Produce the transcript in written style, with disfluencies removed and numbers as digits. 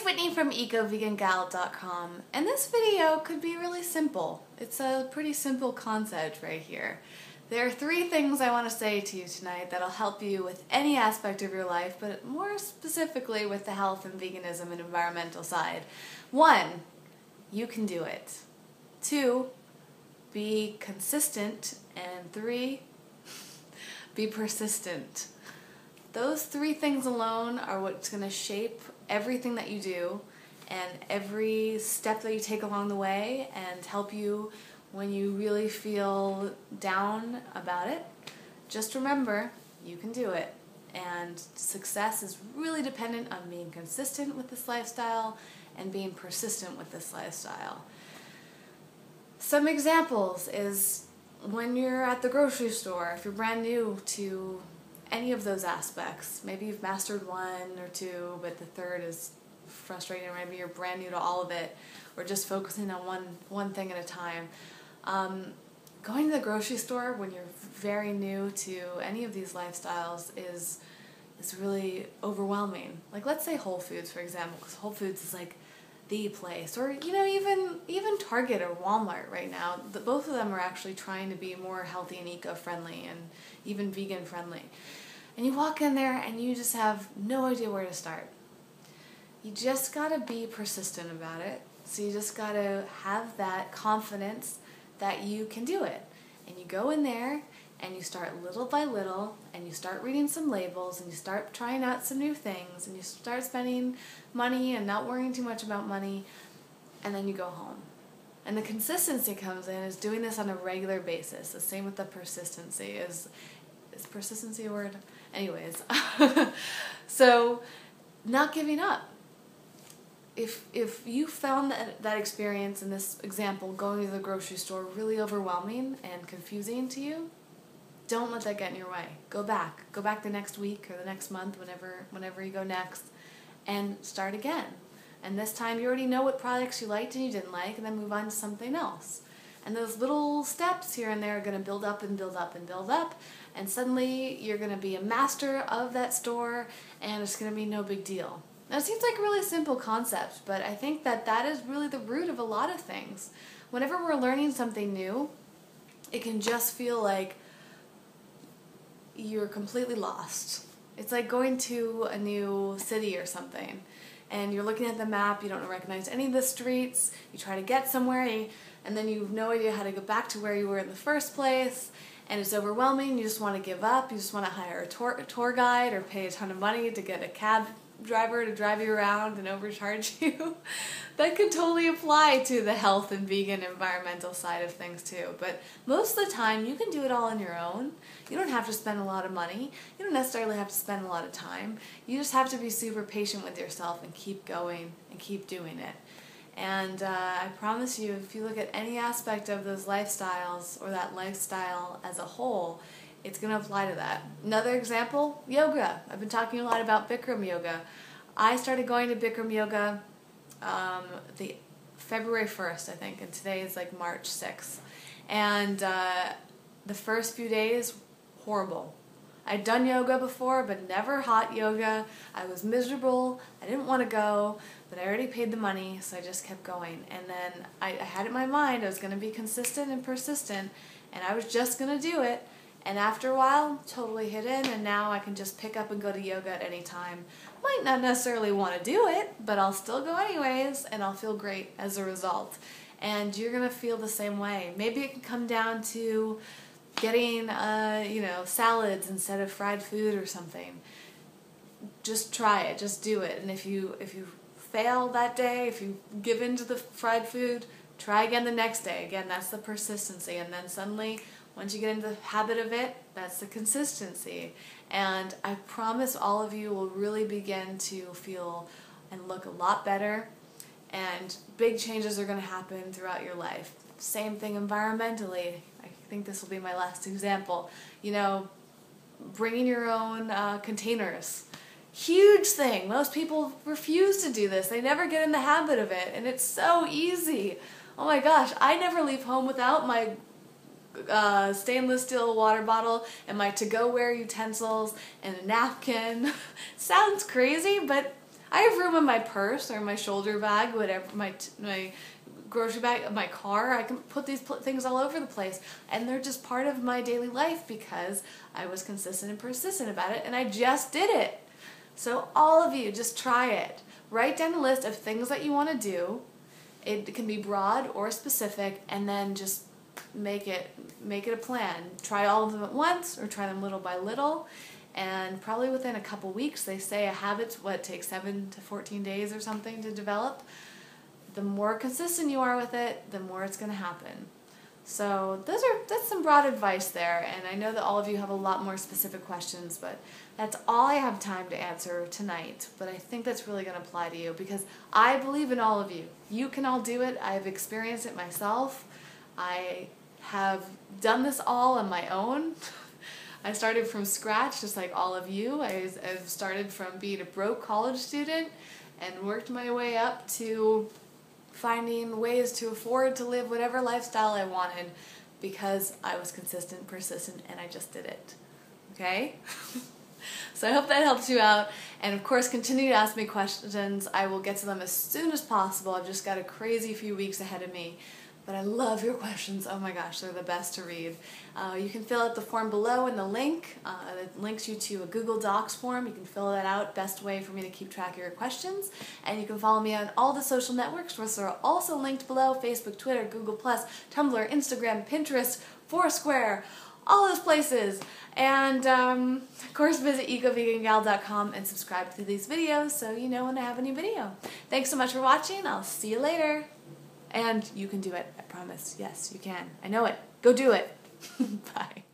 Whitney from EcoVeganGal.com, and this video could be really simple. It's a pretty simple concept right here. There are 3 things I want to say to you tonight that'll help you with any aspect of your life, but more specifically with the health and veganism and environmental side. 1, you can do it. 2, be consistent. And 3, be persistent. Those 3 things alone are what's going to shape everything that you do and every step that you take along the way and help you when you really feel down about it. Just remember, you can do it. And success is really dependent on being consistent with this lifestyle and being persistent with this lifestyle. Some examples is when you're at the grocery store, if you're brand new to any of those aspects. Maybe you've mastered 1 or 2, but the 3rd is frustrating, or maybe you're brand new to all of it, or just focusing on one thing at a time. Going to the grocery store when you're very new to any of these lifestyles is really overwhelming. Like, let's say Whole Foods, for example, because Whole Foods is like the place, or even Target or Walmart right now. Both of them are actually trying to be more healthy and eco-friendly and even vegan-friendly. And you walk in there and you just have no idea where to start. You just gotta be persistent about it. So you just gotta have that confidence that you can do it. And you go in there and you start little by little, and you start reading some labels, and you start trying out some new things, and you start spending money and not worrying too much about money, and then you go home. And the consistency comes in is doing this on a regular basis. The same with the persistency. Is persistency a word? Anyways. So, not giving up. If you found that experience in this example, going to the grocery store, really overwhelming and confusing to you, don't let that get in your way. Go back. Go back the next week or the next month, whenever you go next, and start again. And this time you already know what products you liked and you didn't like, and then move on to something else. And those little steps here and there are going to build up and build up and build up, and suddenly you're going to be a master of that store, and it's going to be no big deal. Now, it seems like a really simple concept, but I think that is really the root of a lot of things. Whenever we're learning something new, it can just feel like you're completely lost. It's like going to a new city or something, and you're looking at the map, you don't recognize any of the streets, you try to get somewhere, and then you have no idea how to go back to where you were in the first place, and it's overwhelming, you just want to give up, you just want to hire a tour guide or pay a ton of money to get a cab driver to drive you around and overcharge you. That could totally apply to the health and vegan environmental side of things too. But most of the time you can do it all on your own. You don't have to spend a lot of money. You don't necessarily have to spend a lot of time. You just have to be super patient with yourself and keep going and keep doing it. And I promise you, if you look at any aspect of those lifestyles or that lifestyle as a whole, it's going to apply to that. Another example, yoga. I've been talking a lot about Bikram yoga. I started going to Bikram yoga the February 1st, I think, and today is like March 6th. And the first few days, horrible. I'd done yoga before, but never hot yoga. I was miserable. I didn't want to go, but I already paid the money, so I just kept going. And then I had it in my mind I was going to be consistent and persistent, and I was just going to do it. And after a while, totally hit in, and now I can just pick up and go to yoga at any time. Might not necessarily want to do it, but I'll still go anyways, and I'll feel great as a result. And you're going to feel the same way. Maybe it can come down to getting, salads instead of fried food or something. Just try it. Just do it. And if you fail that day, if you give in to the fried food, try again the next day. Again, that's the persistency. And then suddenly, once you get into the habit of it, that's the consistency. And I promise all of you will really begin to feel and look a lot better, and big changes are going to happen throughout your life. Same thing environmentally. I think this will be my last example. Bringing your own containers. Huge thing. Most people refuse to do this. They never get in the habit of it, and it's so easy. Oh my gosh, I never leave home without my stainless steel water bottle and my to-go-wear utensils and a napkin. Sounds crazy, but I have room in my purse or my shoulder bag, whatever, my grocery bag, my car. I can put these things all over the place, and they're just part of my daily life because I was consistent and persistent about it, and I just did it. So all of you, just try it. Write down a list of things that you want to do. It can be broad or specific, and then just make it a plan. Try all of them at once, or try them little by little, and probably within a couple weeks. They say a habit's takes 7 to 14 days or something to develop. The more consistent you are with it, the more it's going to happen. So that's some broad advice there, and I know that all of you have a lot more specific questions, but that's all I have time to answer tonight. But I think that's really going to apply to you because I believe in all of you. You can all do it. I've experienced it myself. I have done this all on my own. I started from scratch just like all of you. I've started from being a broke college student and worked my way up to finding ways to afford to live whatever lifestyle I wanted because I was consistent, persistent, and I just did it. Okay? So I hope that helps you out. And of course, continue to ask me questions. I will get to them as soon as possible. I've just got a crazy few weeks ahead of me. But I love your questions. Oh my gosh, they're the best to read. You can fill out the form below in the link. It links you to a Google Docs form. You can fill that out. Best way for me to keep track of your questions. And you can follow me on all the social networks, which are also linked below: Facebook, Twitter, Google+, Tumblr, Instagram, Pinterest, Foursquare, all those places. And of course, visit ecovegangal.com and subscribe to these videos so you know when I have a new video. Thanks so much for watching. I'll see you later. And you can do it, I promise. Yes, you can. I know it. Go do it. Bye.